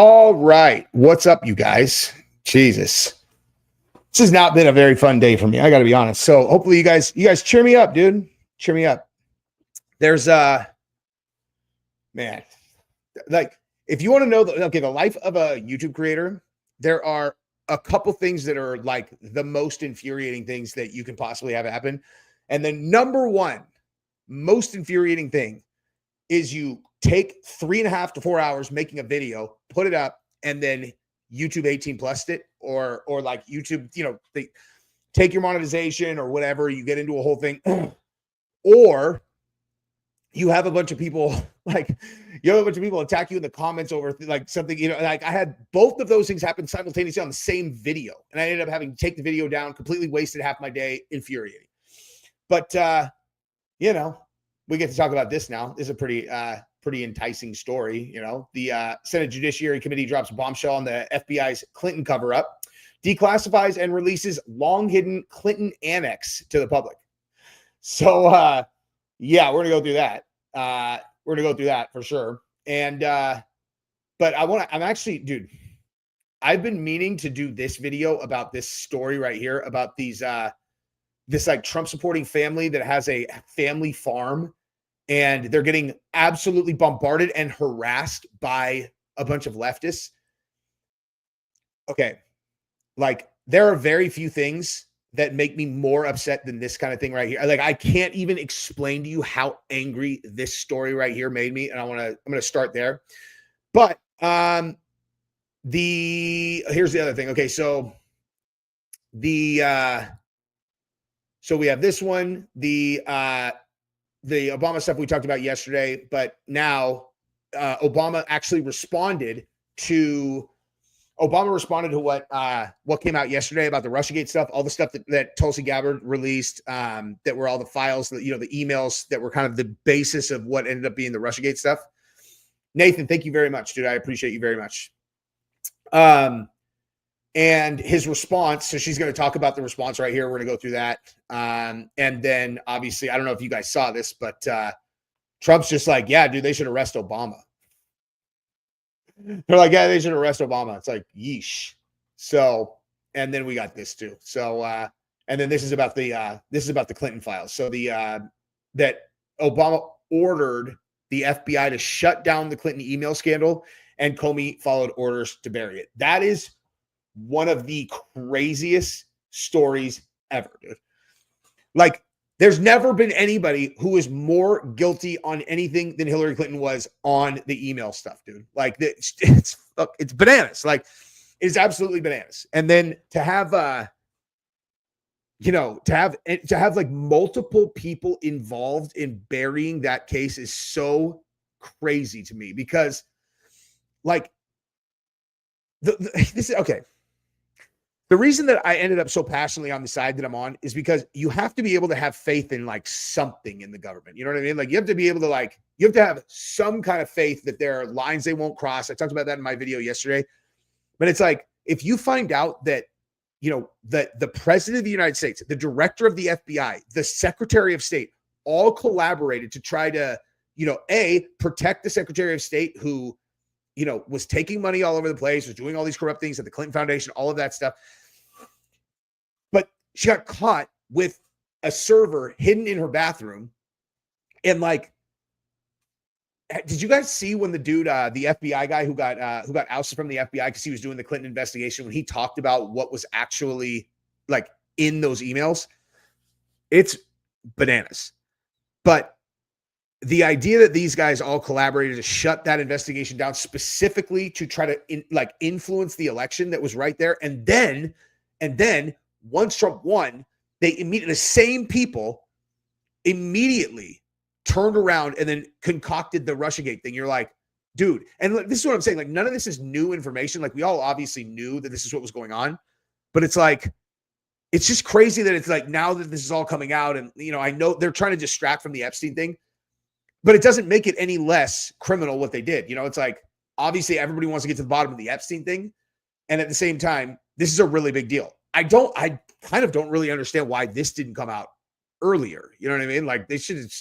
All right. What's up, you guys? Jesus. This has not been a very fun day for me. I got to be honest. So hopefully you guys cheer me up, dude. Cheer me up. There's man, like if you want to know the life of a YouTube creator, there are a couple things that are like the most infuriating things that you can possibly have happen. And the number one most infuriating thing is you take 3.5 to 4 hours making a video, put it up, and then YouTube 18 plus it, or like YouTube, they take your monetization or whatever, you get into a whole thing, or you have a bunch of people attack you in the comments over like something, like I had both of those things happen simultaneously on the same video, and I ended up having to take the video down, completely wasted half my day, infuriating. But we get to talk about this now. This is a pretty enticing story. The Senate Judiciary Committee drops a bombshell on the FBI's Clinton cover-up, declassifies and releases long-hidden Clinton annex to the public. So, we're going to go through that. We're going to go through that for sure. And, but I'm actually, dude, I've been meaning to do this video about this story right here about these, this like Trump supporting family that has a family farm, and they're getting absolutely bombarded and harassed by a bunch of leftists. Okay. Like there are very few things that make me more upset than this kind of thing right here. Like I can't even explain to you how angry this story right here made me. And I'm going to start there. But here's the other thing. Okay. So so we have this one, the Obama stuff we talked about yesterday, but now Obama actually responded to what came out yesterday about the Russiagate stuff, all the stuff that Tulsi Gabbard released, that were all the files, that the emails that were kind of the basis of what ended up being the Russiagate stuff. Nathan, thank you very much, dude. I appreciate you very much. And his response, so she's going to talk about the response right here. We're going to go through that. And then obviously, I don't know if you guys saw this, but Trump's just like, yeah, dude, they should arrest Obama. They're like, yeah, they should arrest Obama. It's like, yeesh. So, and then we got this too. So, and then this is about the Clinton files. So that Obama ordered the FBI to shut down the Clinton email scandal, and Comey followed orders to bury it. That is one of the craziest stories ever, dude. Like, there's never been anybody who is more guilty on anything than Hillary Clinton was on the email stuff, dude. Like, it's bananas. Like, it's absolutely bananas. And then to have, to have like multiple people involved in burying that case is so crazy to me, because like this is okay. The reason that I ended up so passionately on the side that I'm on is because you have to be able to have faith in like something in the government. You know what I mean? Like you have to be able to you have to have some kind of faith that there are lines they won't cross. I talked about that in my video yesterday, but it's like, if you find out that, that the president of the United States, the director of the FBI, the secretary of state, all collaborated to try to, protect the secretary of state who, was taking money all over the place, was doing all these corrupt things at the Clinton Foundation, all of that stuff. But she got caught with a server hidden in her bathroom. And like, did you guys see when the dude, the FBI guy who got ousted from the FBI because he was doing the Clinton investigation, when he talked about what was actually like in those emails? It's bananas. But the idea that these guys all collaborated to shut that investigation down specifically to try to influence the election that was right there. And then once Trump won, the same people immediately turned around and then concocted the Russiagate thing. You're like, dude, and this is what I'm saying. Like, none of this is new information. Like, we all obviously knew that this is what was going on, but it's like, it's just crazy that it's like, now that this is all coming out, and, I know they're trying to distract from the Epstein thing, but it doesn't make it any less criminal what they did. It's like, obviously everybody wants to get to the bottom of the Epstein thing. And at the same time, this is a really big deal. I kind of don't really understand why this didn't come out earlier. You know what I mean? Like, they should have,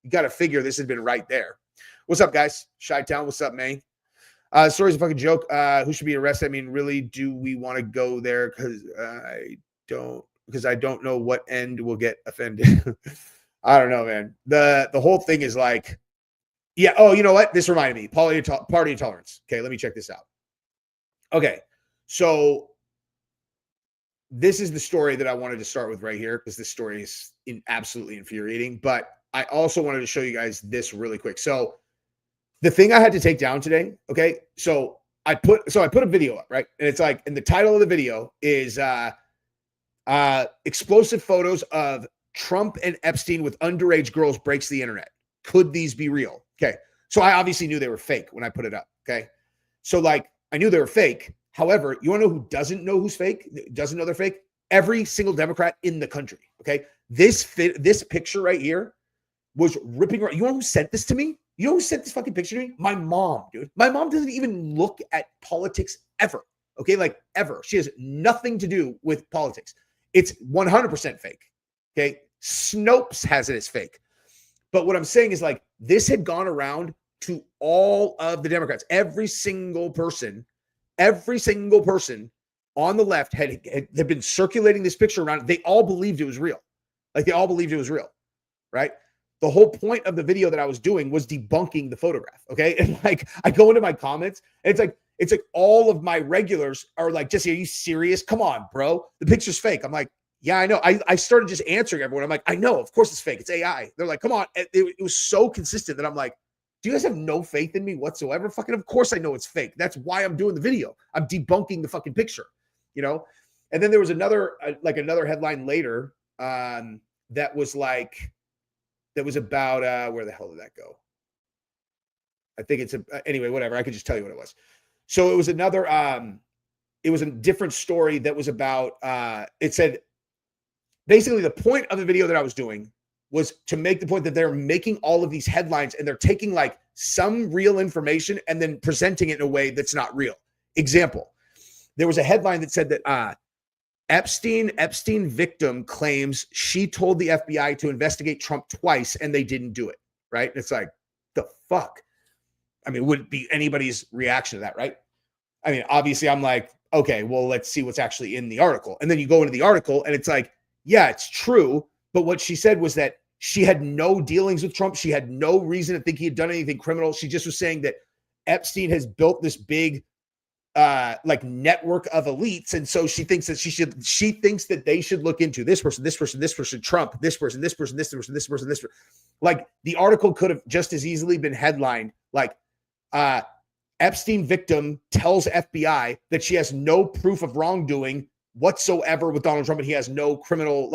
you got to figure this had been right there. What's up, guys? Chi-Town, what's up, man? Story's a fucking joke. Who should be arrested? I mean, really, do we want to go there? Because I don't know what end will get offended. I don't know, man. The whole thing is like, yeah. Oh, you know what? This reminded me. Party intolerance. Okay, let me check this out. Okay, so this is the story that I wanted to start with right here because this story is absolutely infuriating. But I also wanted to show you guys this really quick. So the thing I had to take down today. Okay, so I put a video up, right, and it's like, and the title of the video is explosive photos of Trump and Epstein with underage girls breaks the internet. Could these be real? Okay. So I obviously knew they were fake when I put it up. Okay. So like I knew they were fake. However, you want to know who doesn't know who's fake? Doesn't know they're fake? Every single Democrat in the country. Okay. This picture right here was ripping around. You know who sent this to me? You know who sent this fucking picture to me? My mom, dude. My mom doesn't even look at politics ever. Okay. Like ever. She has nothing to do with politics. It's 100% fake. Okay. Snopes has it as fake. But what I'm saying is like this had gone around to all of the Democrats. Every single person on the left had been circulating this picture around. They all believed it was real. Like they all believed it was real. Right. The whole point of the video that I was doing was debunking the photograph. Okay. And like I go into my comments and it's like all of my regulars are like, Jesse, are you serious? Come on, bro. The picture's fake. I'm like, yeah, I know. I started just answering everyone. I'm like, I know, of course it's fake. It's AI. They're like, come on. It was so consistent that I'm like, do you guys have no faith in me whatsoever? Fucking, of course I know it's fake. That's why I'm doing the video. I'm debunking the fucking picture, you know? And then there was another headline later that was about, where the hell did that go? I think anyway, whatever. I could just tell you what it was. So it was it was a different story that was about, it said, basically the point of the video that I was doing was to make the point that they're making all of these headlines and they're taking like some real information and then presenting it in a way that's not real. Example, there was a headline that said that Epstein victim claims she told the FBI to investigate Trump twice and they didn't do it, right? It's like, the fuck? I mean, wouldn't be anybody's reaction to that, right? I mean, obviously I'm like, okay, well, let's see what's actually in the article. And then you go into the article and it's like, yeah, it's true. But what she said was that she had no dealings with Trump. She had no reason to think he had done anything criminal. She just was saying that Epstein has built this big like network of elites. And so she thinks that they should look into this person, Trump, this person. Like the article could have just as easily been headlined like Epstein victim tells FBI that she has no proof of wrongdoing whatsoever with Donald Trump, and he has no criminal,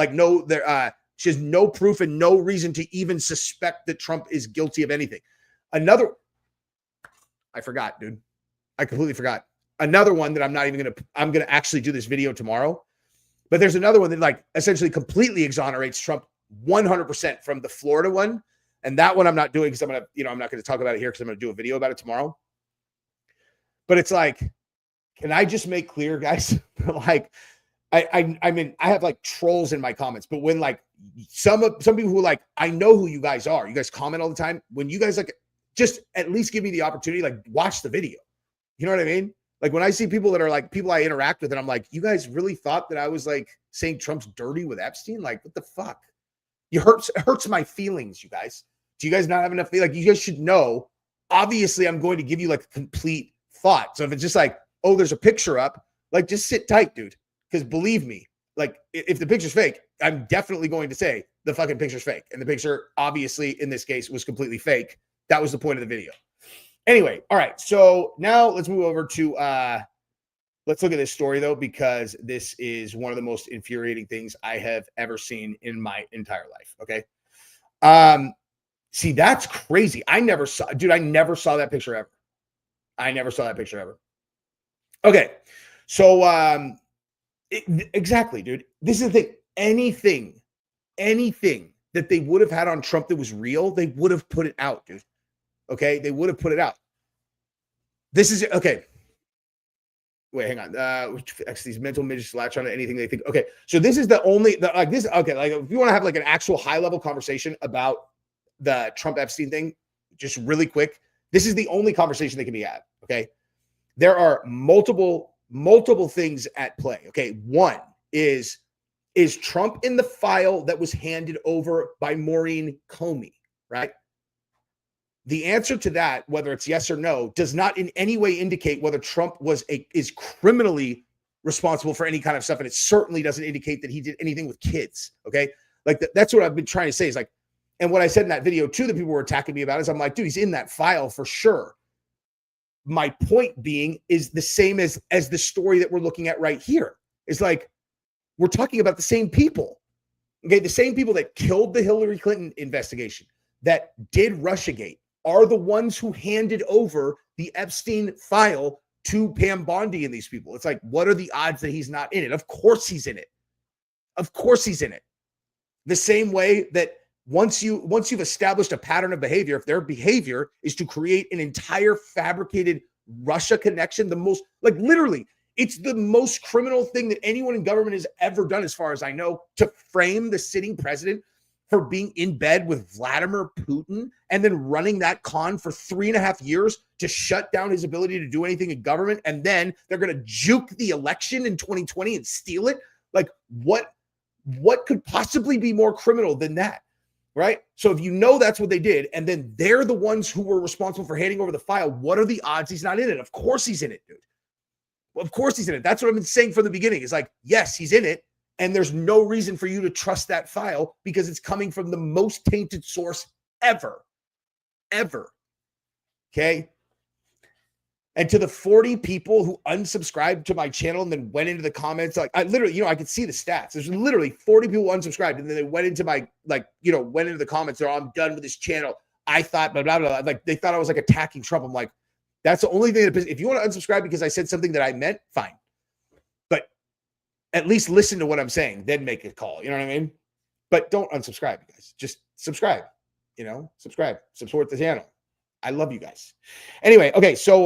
she has no proof and no reason to even suspect that Trump is guilty of anything. I forgot, dude. I completely forgot. Another one that I'm going to actually do this video tomorrow, but there's another one that like essentially completely exonerates Trump 100% from the Florida one. And that one I'm not doing because I'm not going to talk about it here because I'm going to do a video about it tomorrow. But it's like, can I just make clear, guys? Like, I mean, I have like trolls in my comments, but when like some people who like, I know who you guys are. You guys comment all the time. When you guys like, just at least give me the opportunity, like watch the video. You know what I mean? Like when I see people that are like people I interact with, and I'm like, you guys really thought that I was like saying Trump's dirty with Epstein? Like, what the fuck? It hurts my feelings, you guys. Do you guys not have enough? Like, you guys should know. Obviously, I'm going to give you like a complete thought. So if it's just like, oh, there's a picture up, like just sit tight, dude. Because believe me, like if the picture's fake, I'm definitely going to say the fucking picture's fake. And the picture, obviously, in this case, was completely fake. That was the point of the video. Anyway, all right. So now let's move over to let's look at this story though, because this is one of the most infuriating things I have ever seen in my entire life. Okay. See, that's crazy. I never saw that picture ever. Okay. So exactly, dude. This is the thing. Anything that they would have had on Trump that was real, they would have put it out, dude. Okay, they would have put it out. This is okay. Wait, hang on. These mental midgets latch on to anything they think. Okay, so this is the only like this. Okay, like if you want to have like an actual high level conversation about the Trump Epstein thing, just really quick. This is the only conversation that can be had. Okay, there are multiple things at play. Okay. One is Trump in the file that was handed over by Maureen Comey, right? The answer to that, whether it's yes or no, does not in any way indicate whether Trump is criminally responsible for any kind of stuff. And it certainly doesn't indicate that he did anything with kids. Okay. Like that's what I've been trying to say is like, and what I said in that video too, that people were attacking me about is I'm like, dude, he's in that file for sure. My point being is the same as the story that we're looking at right here. It's like, we're talking about the same people. Okay. The same people that killed the Hillary Clinton investigation, that did Russiagate, are the ones who handed over the Epstein file to Pam Bondi and these people. It's like, what are the odds that he's not in it? Of course he's in it. Of course he's in it. The same way that once you've established a pattern of behavior, if their behavior is to create an entire fabricated Russia connection, the most, like literally, it's the most criminal thing that anyone in government has ever done, as far as I know, to frame the sitting president for being in bed with Vladimir Putin and then running that con for 3.5 years to shut down his ability to do anything in government. And then they're going to juke the election in 2020 and steal it. Like what could possibly be more criminal than that? Right? So if you know that's what they did, and then they're the ones who were responsible for handing over the file, what are the odds he's not in it? Of course he's in it, dude. Of course he's in it. That's what I've been saying from the beginning. It's like, yes, he's in it. And there's no reason for you to trust that file because it's coming from the most tainted source ever. Okay. And to the 40 people who unsubscribed to my channel and then went into the comments, like I literally, I could see the stats. There's literally 40 people unsubscribed. And then they went into my, went into the comments. They're, I'm done with this channel. I thought, blah, blah, blah. Like they thought I was like attacking Trump. I'm like, that's the only thing that, if you want to unsubscribe because I said something that I meant, fine. But at least listen to what I'm saying, then make a call. You know what I mean? But don't unsubscribe, you guys. Just subscribe, subscribe, support the channel. I love you guys. Anyway, okay. So,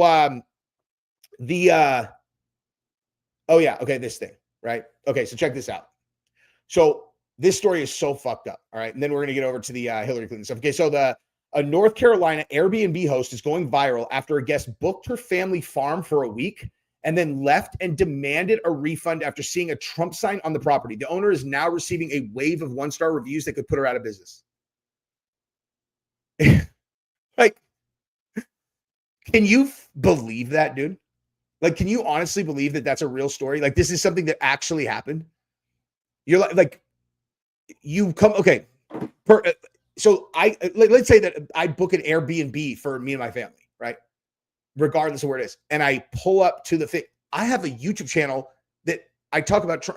this thing, right? Okay. So check this out. So this story is so fucked up. All right. And then we're going to get over to the Hillary Clinton stuff. Okay. So a North Carolina Airbnb host is going viral after a guest booked her family farm for a week and then left and demanded a refund after seeing a Trump sign on the property. The owner is now receiving a wave of 1-star reviews that could put her out of business. Like, can you believe that, dude? Like, can you honestly believe that that's a real story? Like, this is something that actually happened. You're like you come, okay. So let's say that I book an Airbnb for me and my family, right? Regardless of where it is. And I pull up to the thing. I have a YouTube channel that I talk about,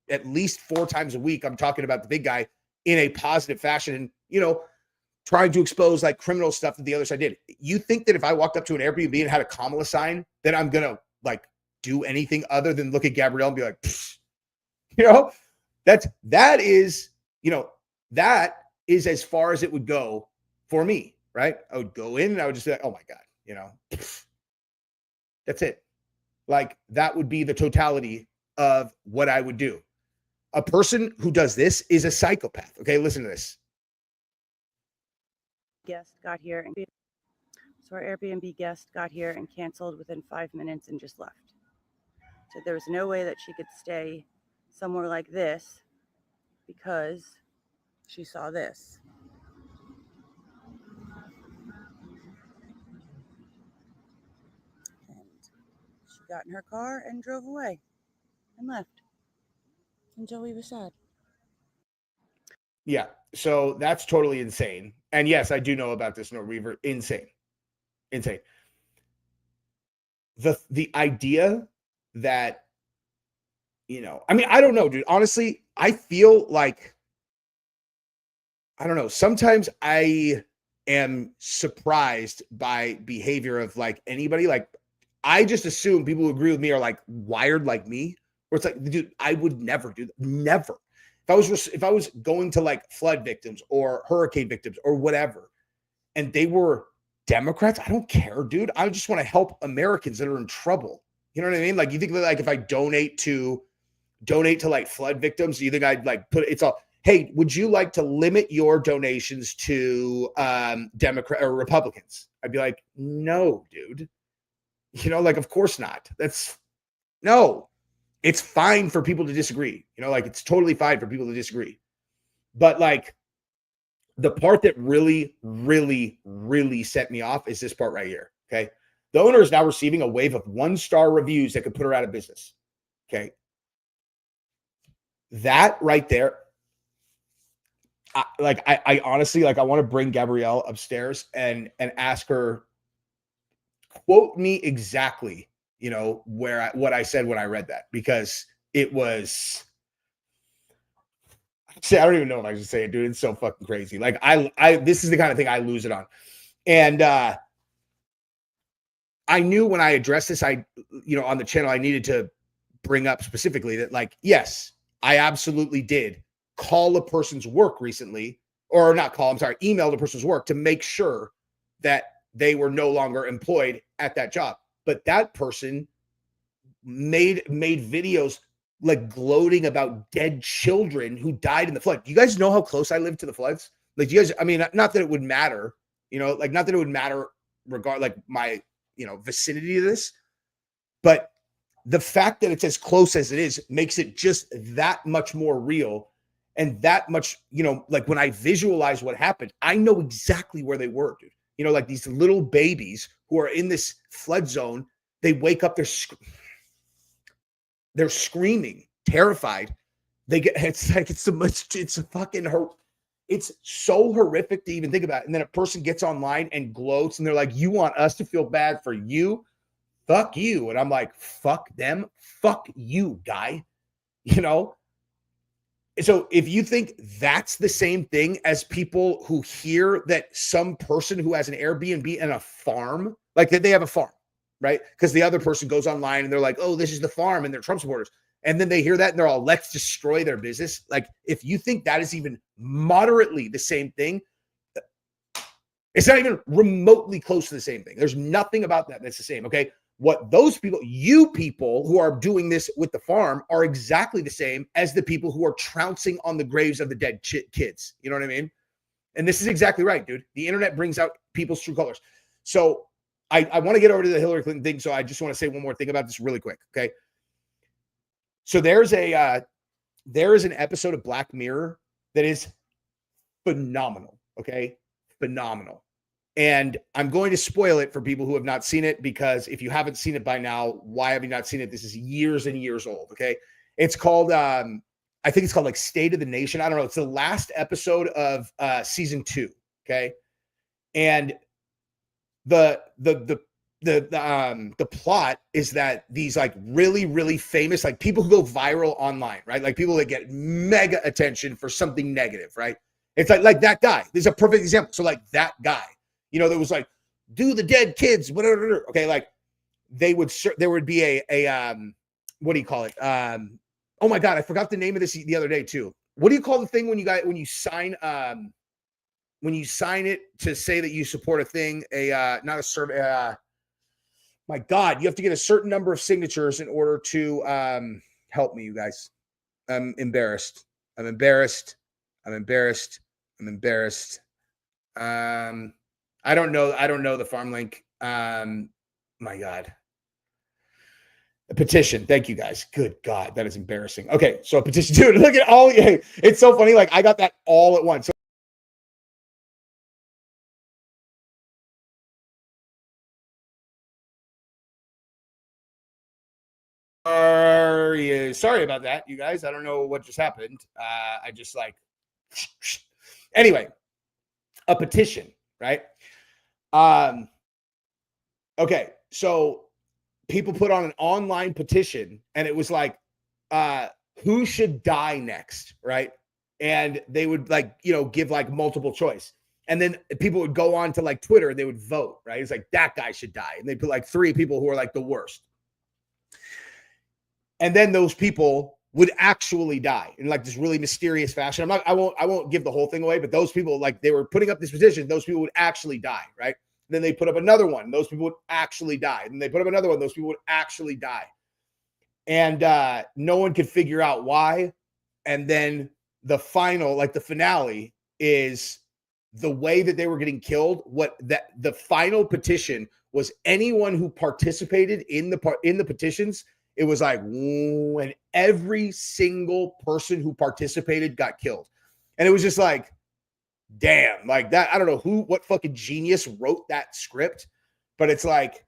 at least 4 times a week. I'm talking about the big guy in a positive fashion and, trying to expose like criminal stuff that the other side did. You think that if I walked up to an Airbnb and had a Kamala sign, that I'm going to like do anything other than look at Gabrielle and be like, that is as far as it would go for me, right? I would go in and I would just be like, oh my God, that's it. Like that would be the totality of what I would do. A person who does this is a psychopath. Okay, listen to this. Guest got here and so our Airbnb guest got here and canceled within 5 minutes and just left. So there was no way that she could stay somewhere like this because she saw this. And she got in her car and drove away and left until we were sad. Yeah, so that's totally insane. And yes, I do know about this No Reaver. Insane. The idea that, I don't know, dude. Honestly, I feel like, I don't know. Sometimes I am surprised by behavior of like anybody. Like, I just assume people who agree with me are like wired like me, where it's like, dude, I would never do that. Never. If I was going to like flood victims or hurricane victims or whatever, and they were Democrats, I don't care, dude. I just want to help Americans that are in trouble. You know what I mean? Like, you think that like if I donate to like flood victims, you think I'd like put it's all, hey, would you like to limit your donations to Democrat or Republicans? I'd be like, no, dude. Like, of course not. No, it's fine for people to disagree. Like, it's totally fine for people to disagree. But like, the part that really, really, really set me off is this part right here. Okay. The owner is now receiving a wave of 1-star reviews that could put her out of business. Okay. That right there. I honestly, like, I want to bring Gabrielle upstairs and ask her, quote me exactly, what I said when I read that, because it was, I don't even know if I should say it, dude. It's so fucking crazy. Like, this is the kind of thing I lose it on. And I knew when I addressed this, on the channel, I needed to bring up specifically that, like, yes, I absolutely did call a person's work recently, or not call, I'm sorry, email the person's work to make sure that they were no longer employed at that job. But that person made videos like gloating about dead children who died in the flood. Do you guys know how close I live to the floods? Like, you guys, I mean, not that it would matter, like, not that it would matter regard like my, vicinity to this, but the fact that it's as close as it is makes it just that much more real. And that much, like, when I visualize what happened, I know exactly where they were, dude. Like, these little babies who are in this flood zone, they wake up, they're screaming, terrified. It's so horrific to even think about. And then a person gets online and gloats and they're like, you want us to feel bad for you? Fuck you. And I'm like, fuck them. Fuck you, guy. So if you think that's the same thing as people who hear that some person who has an Airbnb and a farm, like, that they have a farm, right? Because the other person goes online and they're like, oh, this is the farm, and they're Trump supporters. And then they hear that and they're all, let's destroy their business. Like, if you think that is even moderately the same thing, it's not even remotely close to the same thing. There's nothing about that that's the same, okay? What those people, you people who are doing this with the farm, are exactly the same as the people who are trouncing on the graves of the dead kids. You know what I mean? And this is exactly right, dude. The internet brings out people's true colors. So I want to get over to the Hillary Clinton thing. So I just want to say one more thing about this really quick, okay? So there is an episode of Black Mirror that is phenomenal, okay? Phenomenal. And I'm going to spoil it for people who have not seen it, because if you haven't seen it by now, why have you not seen it? This is years and years old, okay? It's called, I think it's called like State of the Nation. I don't know. It's the last episode of season 2, okay? And the plot is that these, like, really, really famous, like, people who go viral online, right? Like, people that get mega attention for something negative, right? It's like that guy. There's a perfect example. So, like, that guy, that was like, do the dead kids, whatever. Okay, like, there would be a what do you call it? Oh my God, I forgot the name of this the other day too. What do you call the thing when you sign it to say that you support a thing? Not a survey. My God, you have to get a certain number of signatures in order to help me, you guys. I'm embarrassed. I don't know the farm link. My God. A petition. Thank you, guys. Good God, that is embarrassing. Okay, so a petition. Dude, look at all. It's so funny. Like, I got that all at once. Sorry about that, you guys. I don't know what just happened. I just, like, anyway, a petition, right? Okay, so people put on an online petition, and it was like, who should die next, right? And they would, like, give, like, multiple choice. And then people would go on to, like, Twitter and they would vote, right? It's like, that guy should die. And they put, like, 3 people who are, like, the worst. And then those people would actually die in, like, this really mysterious fashion. I won't give the whole thing away, but those people, like, they were putting up this petition, those people would actually die, right? Then they put up another one, those people would actually die. And they put up another one, those people would actually die. And no one could figure out why. And then the finale is the way that they were getting killed. The final petition was anyone who participated in the petitions. It was like, and every single person who participated got killed. And it was just like, damn, like that. I don't know what fucking genius wrote that script, but it's like,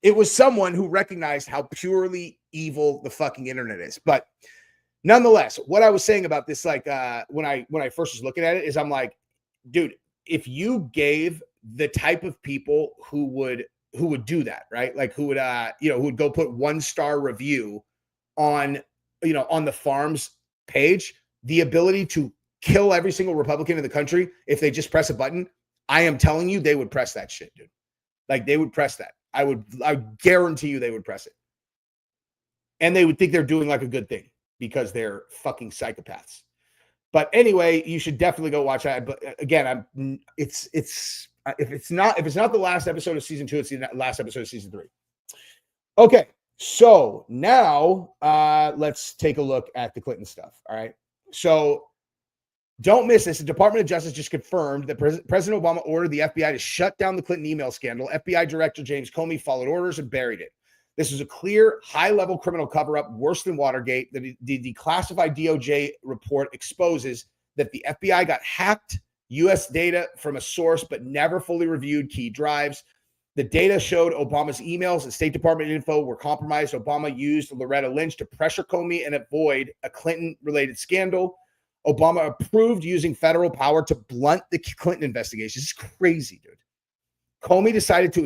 it was someone who recognized how purely evil the fucking internet is. But nonetheless, what I was saying about this, like when I first was looking at it, is I'm like, dude, if you gave the type of people who would do that, right? Like who would go put 1-star review on, on the farm's page, the ability to kill every single Republican in the country if they just press a button, I am telling you, they would press that shit, dude. Like they would press that. I guarantee you they would press it. And they would think they're doing like a good thing because they're fucking psychopaths. But anyway, you should definitely go watch that. But again, if it's not the last episode of season 2, it's the last episode of season 3. Okay, so now let's take a look at the Clinton stuff. All right, so don't miss this. The Department of Justice just confirmed that President Obama ordered the FBI to shut down the Clinton email scandal. FBI Director James Comey followed orders and buried it. This is a clear, high-level criminal cover-up, worse than Watergate. The declassified DOJ report exposes that the FBI got hacked U.S. data from a source, but never fully reviewed key drives. The data showed Obama's emails and State Department info were compromised. Obama used Loretta Lynch to pressure Comey and avoid a Clinton-related scandal. Obama approved using federal power to blunt the Clinton investigation. This is crazy, dude. Comey decided to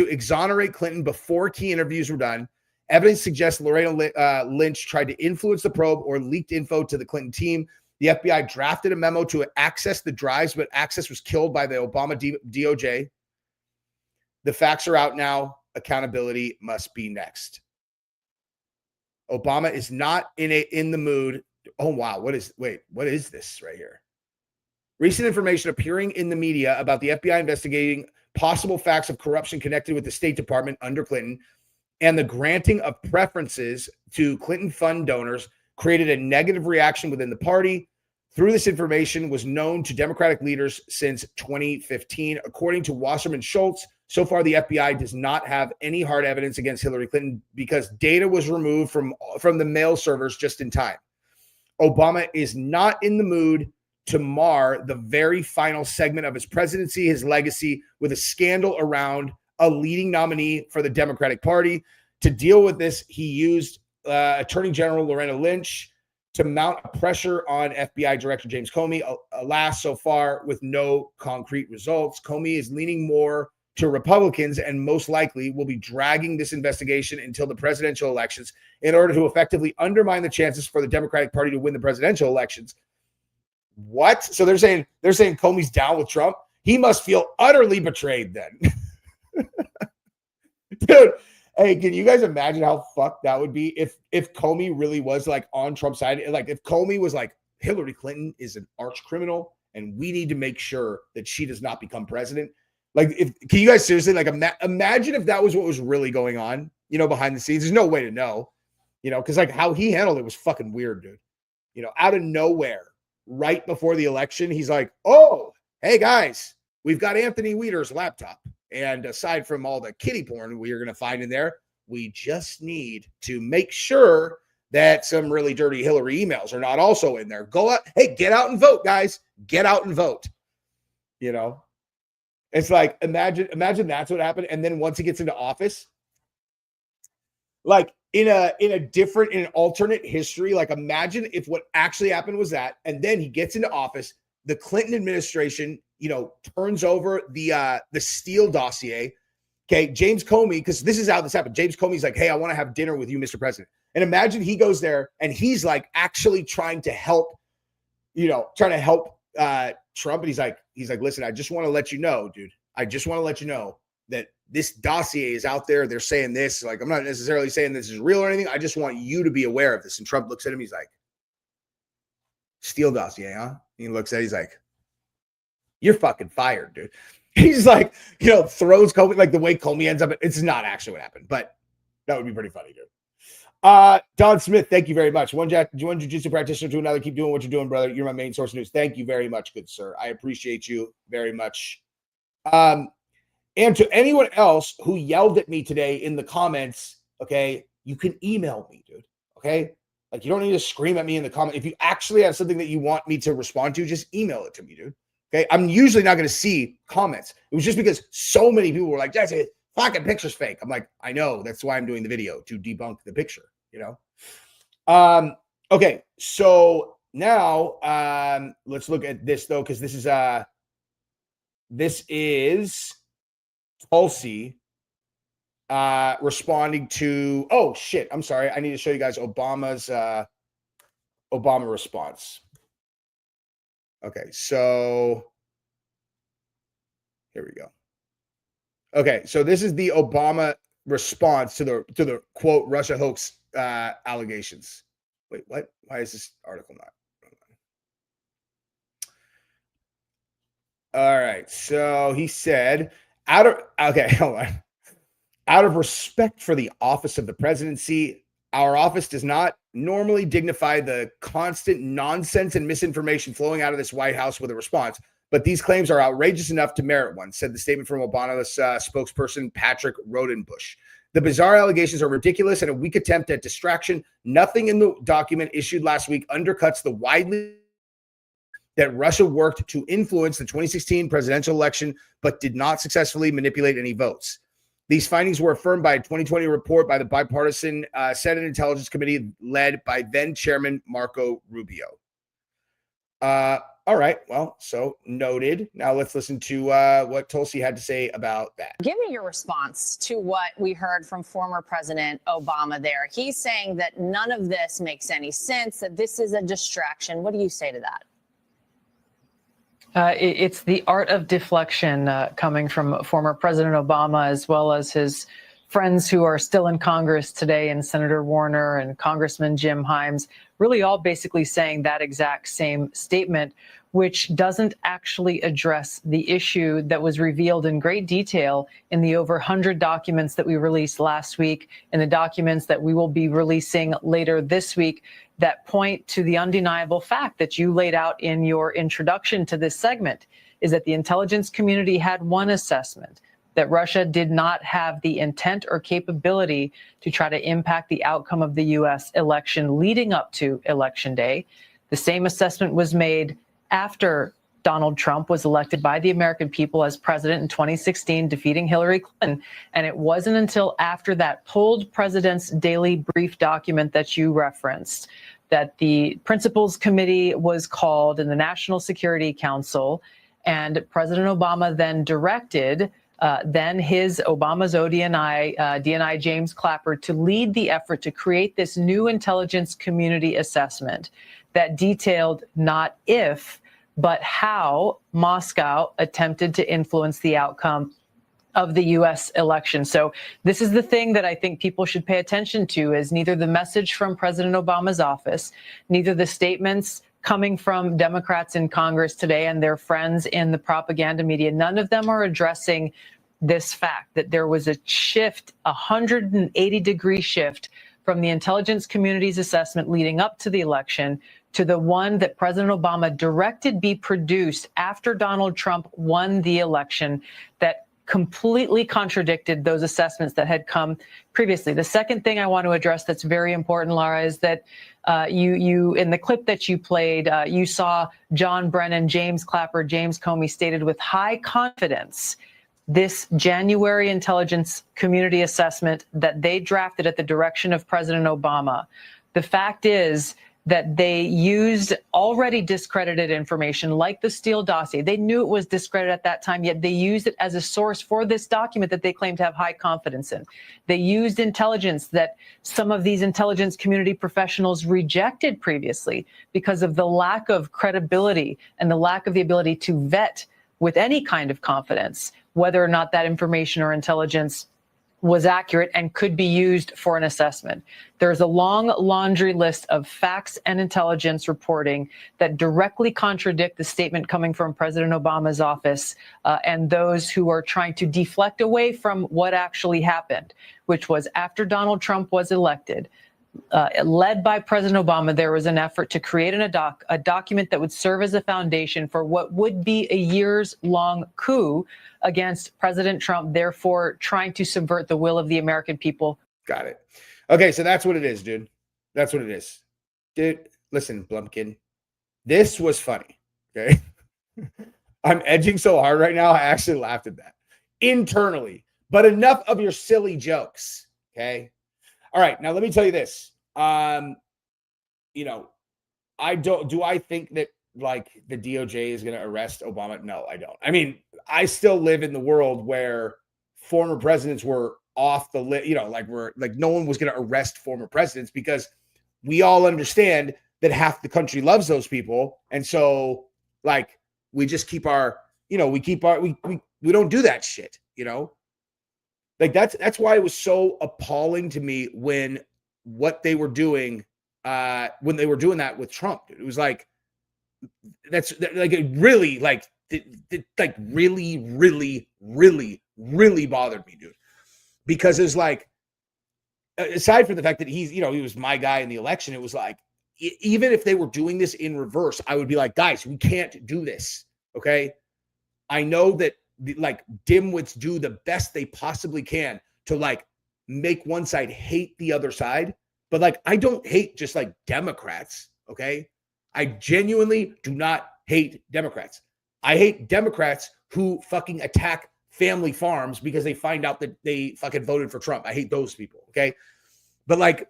exonerate Clinton before key interviews were done. Evidence suggests Loretta Lynch tried to influence the probe or leaked info to the Clinton team. The FBI drafted a memo to access the drives, but access was killed by the Obama DOJ. The facts are out now. Accountability must be next. Obama is not in the mood. Oh, wow. What is this right here? Recent information appearing in the media about the FBI investigating possible facts of corruption connected with the State Department under Clinton and the granting of preferences to Clinton fund donors created a negative reaction within the party. Through this information was known to Democratic leaders since 2015. According to Wasserman Schultz, so far the FBI does not have any hard evidence against Hillary Clinton because data was removed from the mail servers just in time. Obama is not in the mood to mar the very final segment of his presidency, his legacy, with a scandal around a leading nominee for the Democratic Party. To deal with this, he used Attorney General Loretta Lynch to mount pressure on FBI Director James Comey. Alas, so far, with no concrete results. Comey is leaning more to Republicans and most likely will be dragging this investigation until the presidential elections in order to effectively undermine the chances for the Democratic Party to win the presidential elections. What? So they're saying Comey's down with Trump? He must feel utterly betrayed then. Dude, hey, can you guys imagine how fucked that would be if Comey really was like on Trump's side? Like if Comey was like, Hillary Clinton is an arch criminal and we need to make sure that she does not become president. Like, can you guys seriously like imagine if that was what was really going on, behind the scenes? There's no way to know, because like how he handled it was fucking weird, dude. Out of nowhere, right before the election, he's like, oh, hey guys, we've got Anthony Weeder's laptop. And aside from all the kiddie porn we're going to find in there, we just need to make sure that some really dirty Hillary emails are not also in there. Go out. Hey, get out and vote, guys. Get out and vote. It's like, imagine that's what happened. And then once he gets into office, like in an alternate history, like imagine if what actually happened was that, and then he gets into office, the Clinton administration, turns over the Steele dossier. Okay, James Comey, because this is how this happened. James Comey's like, hey, I want to have dinner with you, Mr. President. And imagine he goes there and he's like actually trying to help Trump. And he's like, listen, I just want to let you know, dude. I just want to let you know that this dossier is out there. They're saying this. Like, I'm not necessarily saying this is real or anything. I just want you to be aware of this. And Trump looks at him. He's like, Steele dossier, huh? He looks at it. He's like, you're fucking fired, dude. He's like, throws Comey, like the way Comey ends up. It's not actually what happened, but that would be pretty funny, dude. Don Smith, thank you very much. One jiu-jitsu practitioner to another. Keep doing what you're doing, brother. You're my main source of news. Thank you very much, good sir. I appreciate you very much. And to anyone else who yelled at me today in the comments, okay, you can email me, dude. Okay. Like, you don't need to scream at me in the comment. If you actually have something that you want me to respond to, just email it to me, dude. Okay. I'm usually not going to see comments. It was just because so many people were like, Jesse, fucking picture's fake. I'm like, I know. That's why I'm doing the video, to debunk the picture, you know? Okay. So now let's look at this though, because this is Tulsi responding to, oh shit, I'm sorry, I need to show you guys Obama's Obama response. Okay, so here we go. Okay, so this is the Obama response to the quote Russia hoax allegations. Wait, what? Why is this article not? All right, so he said, hold on. Out of respect for the office of the presidency, our office does not normally dignify the constant nonsense and misinformation flowing out of this White House with a response, but these claims are outrageous enough to merit one, said the statement from Obama's spokesperson, Patrick Rodenbush. The bizarre allegations are ridiculous and a weak attempt at distraction. Nothing in the document issued last week undercuts the widely that Russia worked to influence the 2016 presidential election, but did not successfully manipulate any votes. These findings were affirmed by a 2020 report by the bipartisan Senate Intelligence Committee led by then Chairman Marco Rubio. All right, well, so noted. Now let's listen to what Tulsi had to say about that. Give me your response to what we heard from former President Obama there. He's saying that none of this makes any sense, that this is a distraction. What do you say to that? It's the art of deflection coming from former President Obama, as well as his friends who are still in Congress today, and Senator Warner and Congressman Jim Himes, really all basically saying that exact same statement, which doesn't actually address the issue that was revealed in great detail in the over 100 documents that we released last week, and the documents that we will be releasing later this week, that point to the undeniable fact that you laid out in your introduction to this segment, is that the intelligence community had one assessment, that Russia did not have the intent or capability to try to impact the outcome of the U.S. election leading up to Election Day. The same assessment was made after Donald Trump was elected by the American people as president in 2016, defeating Hillary Clinton. And it wasn't until after that pulled President's Daily Brief document that you referenced that the Principals Committee was called in the National Security Council, and President Obama then directed Obama's DNI James Clapper to lead the effort to create this new intelligence community assessment that detailed not if, but how Moscow attempted to influence the outcome of the U.S. election. So this is the thing that I think people should pay attention to, is neither the message from President Obama's office, neither the statements coming from Democrats in Congress today and their friends in the propaganda media. None of them are addressing this fact that there was a shift, a 180-degree shift from the intelligence community's assessment leading up to the election to the one that President Obama directed be produced after Donald Trump won the election, that completely contradicted those assessments that had come previously. The second thing I want to address that's very important, Laura, is that you in the clip that you played, you saw John Brennan, James Clapper, James Comey stated with high confidence this January intelligence community assessment that they drafted at the direction of President Obama. The fact is that they used already discredited information like the Steele dossier. They knew it was discredited at that time, yet they used it as a source for this document that they claim to have high confidence in. They used intelligence that some of these intelligence community professionals rejected previously because of the lack of credibility and the lack of the ability to vet with any kind of confidence whether or not that information or intelligence was accurate and could be used for an assessment. There's a long laundry list of facts and intelligence reporting that directly contradict the statement coming from President Obama's office and those who are trying to deflect away from what actually happened, which was after Donald Trump was elected, led by President Obama, there was an effort to create a document that would serve as a foundation for what would be a years-long coup against President Trump, therefore trying to subvert the will of the American people. Got it. Okay, so that's what it is, dude. That's what it is. Dude, listen, Blumpkin, this was funny, okay? I'm edging so hard right now, I actually laughed at that internally. But enough of your silly jokes, okay? All right, now let me tell you this. You know, I think that like the DOJ is going to arrest Obama? No, I don't. I mean, I still live in the world where former presidents were off the list, you know, like no one was going to arrest former presidents because we all understand that half the country loves those people. And so like, we just keep our, you know, we don't do that shit, you know? Like that's why it was so appalling to me when what they were doing, when they were doing that with Trump. It was like, like it really like really bothered me, dude. Because it's like, aside from the fact that he's, you know, he was my guy in the election, it was like, even if they were doing this in reverse, I would be like, guys, we can't do this. Okay. I know that like dimwits do the best they possibly can to like make one side hate the other side. But like, I don't hate just like Democrats. Okay. I genuinely do not hate Democrats. I hate Democrats who fucking attack family farms because they find out that they fucking voted for Trump. I hate those people. Okay. But like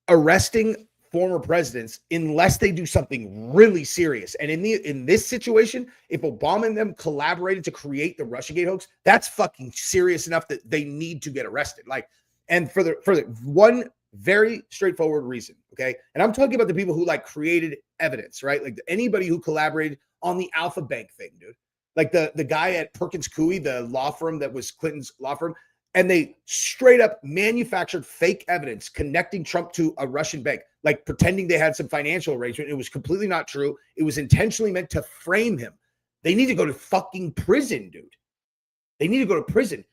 arresting former presidents, unless they do something really serious. And in this situation, if Obama and them collaborated to create the Russiagate hoax, that's fucking serious enough that they need to get arrested. Like, and for the one very straightforward reason, okay? And I'm talking about the people who like created evidence, right? Like anybody who collaborated on the Alpha Bank thing, dude. Like the guy at Perkins Coie, the law firm that was Clinton's law firm, and they straight up manufactured fake evidence connecting Trump to a Russian bank, like pretending they had some financial arrangement. It was completely not true. It was intentionally meant to frame him. They need to go to fucking prison, dude. They need to go to prison.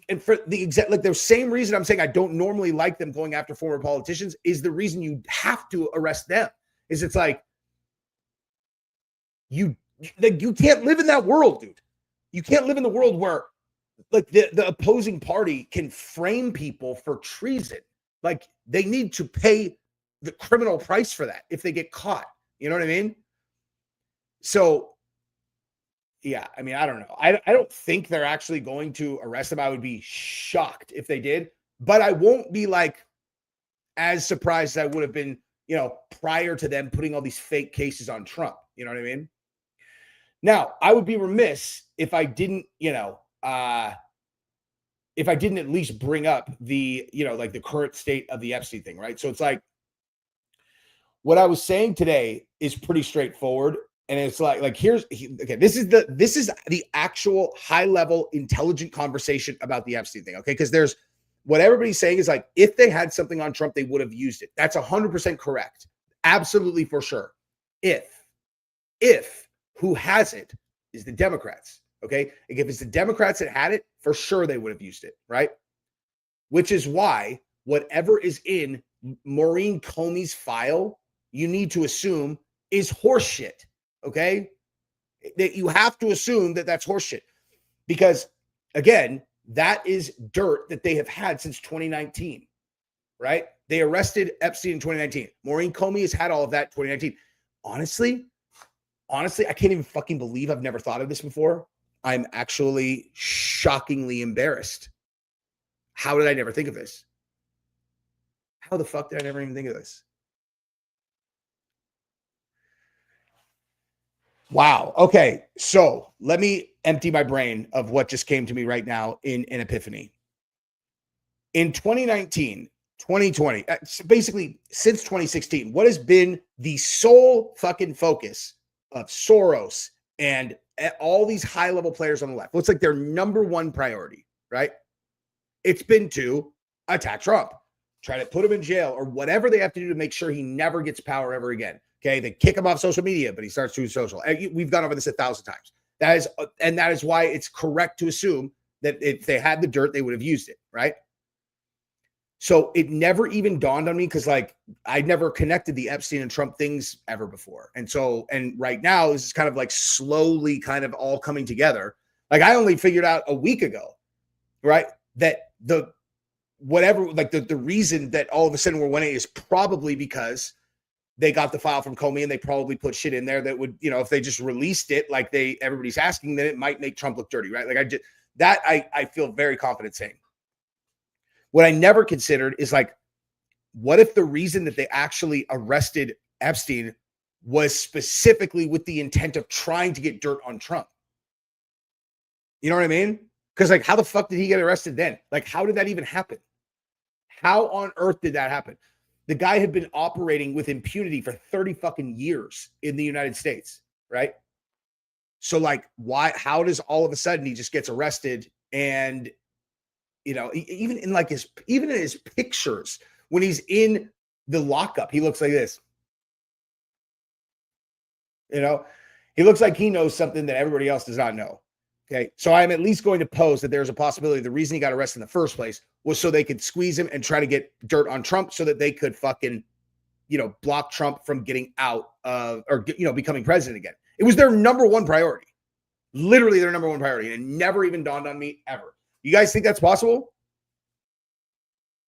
And for the exact, like the same reason I'm saying I don't normally like them going after former politicians is the reason you have to arrest them. Is it's like you can't live in that world, dude. You can't live in the world where like the opposing party can frame people for treason. Like they need to pay the criminal price for that if they get caught. You know what I mean? So yeah, I mean, I don't know. I don't think they're actually going to arrest him. I would be shocked if they did, but I won't be like as surprised as I would have been, you know, prior to them putting all these fake cases on Trump. You know what I mean? Now, I would be remiss if I didn't, you know, if I didn't at least bring up the, you know, like the current state of the Epstein thing, right? So it's like, what I was saying today is pretty straightforward. And it's like, this is the actual high level intelligent conversation about the Epstein thing. Okay. Cause there's what everybody's saying is like, if they had something on Trump, they would have used it. That's 100% correct. Absolutely. For sure. If who has it is the Democrats. Okay. Like if it's the Democrats that had it, for sure they would have used it. Right. Which is why whatever is in Maureen Comey's file, you need to assume is horseshit. Okay. That you have to assume that that's horseshit because again, that is dirt that they have had since 2019, right? They arrested Epstein in 2019. Maureen Comey has had all of that in 2019. Honestly, I can't even fucking believe I've never thought of this before. I'm actually shockingly embarrassed. How did I never think of this? How the fuck did I never even think of this? Wow. Okay. So let me empty my brain of what just came to me right now in an epiphany. In 2019, 2020, basically since 2016, what has been the sole fucking focus of Soros and all these high level players on the left? Looks like their number one priority, right? It's been to attack Trump, try to put him in jail or whatever they have to do to make sure he never gets power ever again. Okay, they kick him off social media, but he starts doing social. We've gone over this 1,000 times. That is why it's correct to assume that if they had the dirt, they would have used it, right? So it never even dawned on me because like I'd never connected the Epstein and Trump things ever before. And right now this is kind of like slowly kind of all coming together. Like I only figured out a week ago, right? That the reason that all of a sudden we're winning is probably because they got the file from Comey and they probably put shit in there that would, if they just released it like everybody's asking, then it might make Trump look dirty, right? Like I feel very confident saying. What I never considered is like, what if the reason that they actually arrested Epstein was specifically with the intent of trying to get dirt on Trump? You know what I mean? Because like, how the fuck did he get arrested then? Like, how did that even happen? How on earth did that happen? The guy had been operating with impunity for 30 fucking years in the United States, right? So like, how does all of a sudden he just gets arrested? And even in his pictures, when he's in the lockup, he looks like this. He looks like he knows something that everybody else does not know. Okay. So I'm at least going to pose that there's a possibility the reason he got arrested in the first place was so they could squeeze him and try to get dirt on Trump so that they could fucking, block Trump from getting out of, or, becoming president again. It was their number one priority, literally their number one priority. And it never even dawned on me ever. You guys think that's possible?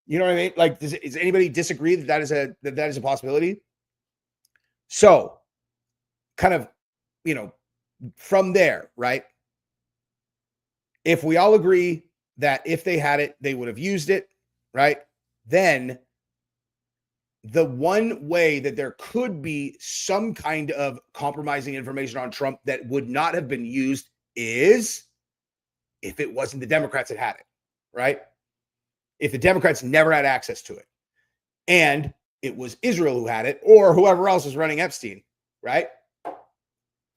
You know what I mean? Like, does anybody disagree that that is a possibility? So kind of, from there, right? If we all agree that if they had it, they would have used it, right? Then the one way that there could be some kind of compromising information on Trump that would not have been used is if it wasn't the Democrats that had it, right? If the Democrats never had access to it and it was Israel who had it or whoever else is running Epstein, right?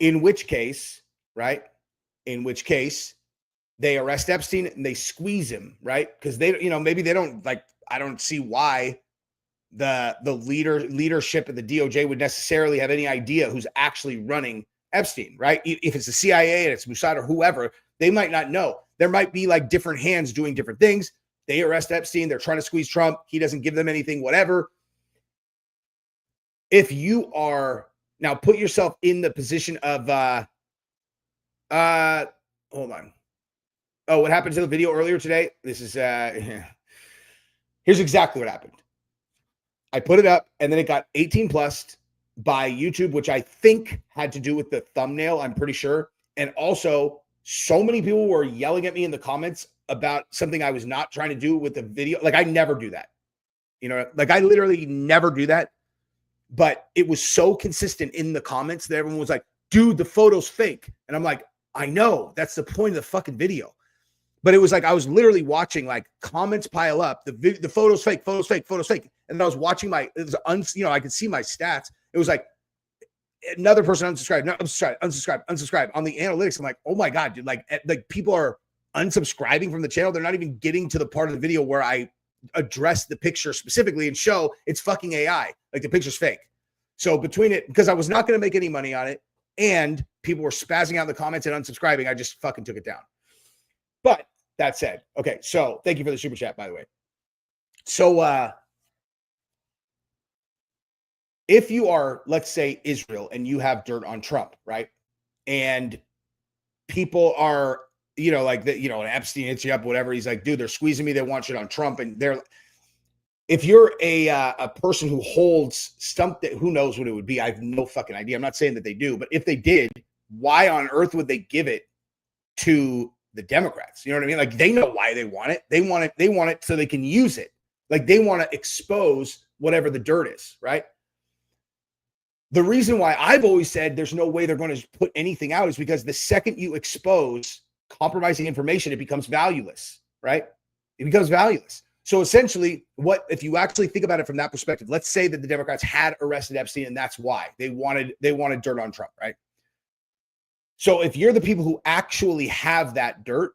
In which case, they arrest Epstein and they squeeze him, right? Because they, maybe they don't like, I don't see why the leadership of the DOJ would necessarily have any idea who's actually running Epstein, right? If it's the CIA and it's Mossad or whoever, they might not know. There might be like different hands doing different things. They arrest Epstein. They're trying to squeeze Trump. He doesn't give them anything, whatever. If you are now put yourself in the position of, hold on. Oh, what happened to the video earlier today? This is, here's exactly what happened. I put it up and then it got 18 plus by YouTube, which I think had to do with the thumbnail. I'm pretty sure. And also so many people were yelling at me in the comments about something I was not trying to do with the video. Like I never do that, like I literally never do that, but it was so consistent in the comments that everyone was like, dude, the photo's fake. And I'm like, I know that's the point of the fucking video. But it was like, I was literally watching like comments pile up. The photo's fake, photo's fake, photo's fake. And I was watching I could see my stats. It was like another person unsubscribed, no, unsubscribe on the analytics. I'm like, oh my God, dude, like people are unsubscribing from the channel. They're not even getting to the part of the video where I address the picture specifically and show it's fucking AI. Like the picture's fake. So between it, because I was not going to make any money on it and people were spazzing out in the comments and unsubscribing, I just fucking took it down. But that said, okay, so thank you for the super chat, by the way. So if you are, let's say, Israel and you have dirt on Trump, right? And people are, like and Epstein hits you up, whatever. He's like, dude, they're squeezing me. They want shit on Trump. And if you're a person who holds something, who knows what it would be? I have no fucking idea. I'm not saying that they do, but if they did, why on earth would they give it to the Democrats? You know what I mean? Like they know why they want it. They want it so they can use it. Like they want to expose whatever the dirt is, right? The reason why I've always said there's no way they're going to put anything out is because the second you expose compromising information, it becomes valueless, right? It becomes valueless. So essentially, if you actually think about it from that perspective, let's say that the Democrats had arrested Epstein and that's why they wanted dirt on Trump, right? So if you're the people who actually have that dirt,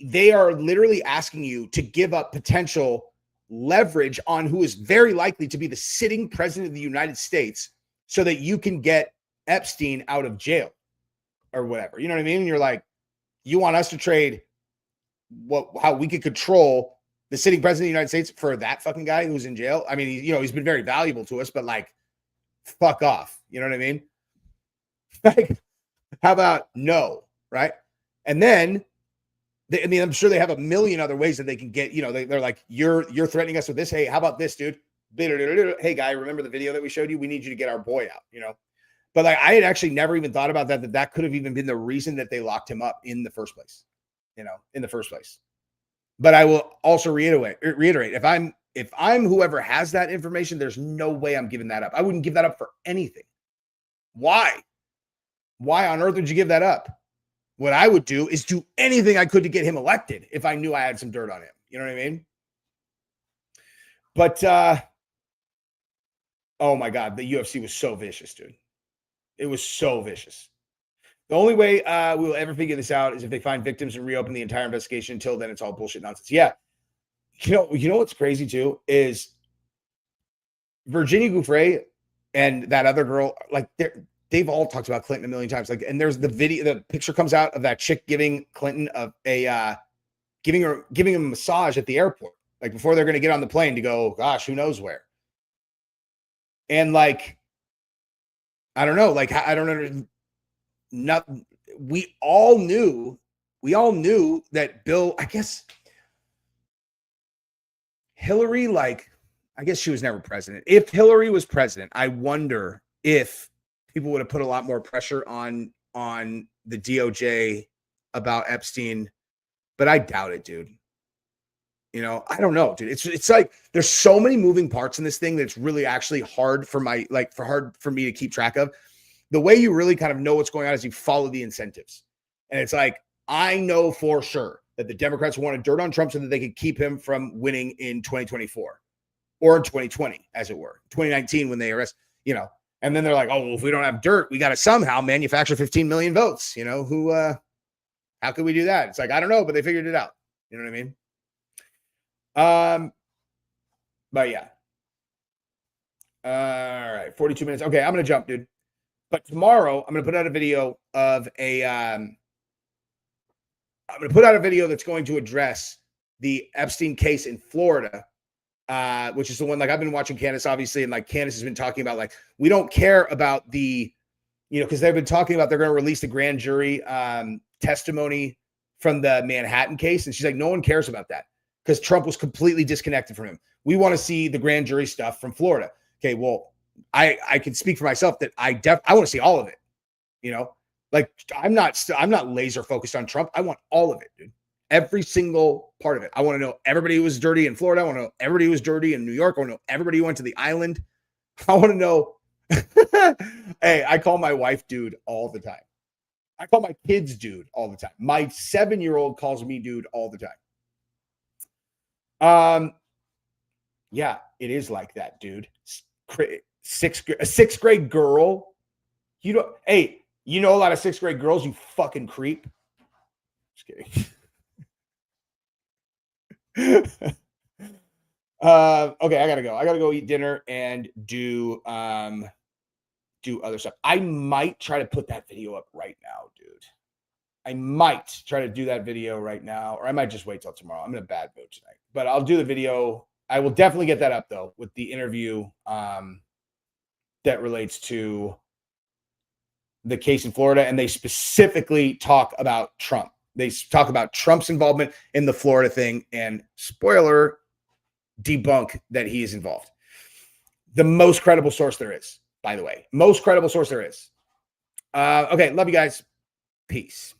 they are literally asking you to give up potential leverage on who is very likely to be the sitting president of the United States so that you can get Epstein out of jail or whatever. You know what I mean? And you're like, you want us to trade how we could control the sitting president of the United States, for that fucking guy who's in jail. I mean, he's been very valuable to us, but like, fuck off. You know what I mean? Like, how about no, right? And then, I'm sure they have a million other ways that they can get, they're like, you're threatening us with this. Hey, how about this, dude? Hey, guy, remember the video that we showed you? We need you to get our boy out, But like, I had actually never even thought about that could have even been the reason that they locked him up in the first place, But I will also reiterate, if I'm whoever has that information, there's no way I'm giving that up. I wouldn't give that up for anything. Why? Why on earth would you give that up? What I would do is do anything I could to get him elected if I knew I had some dirt on him. You know what I mean? But, oh my God, the UFC was so vicious, dude. It was so vicious. The only way we will ever figure this out is if they find victims and reopen the entire investigation. Until then, it's all bullshit nonsense. Yeah. You know what's crazy too is Virginia Giuffre and that other girl, like they've all talked about Clinton a million times. Like, and there's the picture comes out of that chick giving Clinton giving him a massage at the airport, like before they're going to get on the plane to go, gosh, who knows where. And like, I don't know, like, I don't know. We all knew that Bill, I guess Hillary, like, I guess she was never president. If Hillary was president, I wonder if people would have put a lot more pressure on the DOJ about Epstein, but I doubt it, dude. I don't know, dude. It's like there's so many moving parts in this thing that's really actually hard for me to keep track of. The way you really kind of know what's going on is you follow the incentives. And it's like, I know for sure that the Democrats wanted dirt on Trump so that they could keep him from winning in 2024 or in 2020, as it were, 2019 when they arrest, and then they're like, oh, well, if we don't have dirt, we got to somehow manufacture 15 million votes. How could we do that? It's like, I don't know, but they figured it out. You know what I mean? But yeah. All right. 42 minutes. Okay. I'm going to jump, dude. But tomorrow I'm going to put out a video of I'm going to put out a video that's going to address the Epstein case in Florida, which is the one, like, I've been watching Candace, obviously, and like Candace has been talking about, like, we don't care about the, because they've been talking about they're going to release the grand jury testimony from the Manhattan case. And she's like, no one cares about that because Trump was completely disconnected from him. We want to see the grand jury stuff from Florida. Okay, well, I can speak for myself that I want to see all of it. Like, I'm not laser focused on Trump. I want all of it, dude. Every single part of it. I want to know everybody who was dirty in Florida. I want to know everybody who was dirty in New York. I want to know everybody who went to the island. I want to know. Hey, I call my wife dude all the time. I call my kids dude all the time. My 7-year-old calls me dude all the time. Yeah, it is like that, dude. A sixth grade girl. Hey, you know a lot of sixth grade girls, you fucking creep. Just kidding. Okay, I gotta go. I gotta go eat dinner and do other stuff. I might try to put that video up right now, dude. I might try to do that video right now, or I might just wait till tomorrow. I'm in a bad mood tonight, but I'll do the video. I will definitely get that up though with the interview that relates to the case in Florida, and they specifically talk about Trump. They talk about Trump's involvement in the Florida thing, and spoiler, debunk that he is involved. The most credible source there is, by the way. Most credible source there is. Okay, love you guys. Peace.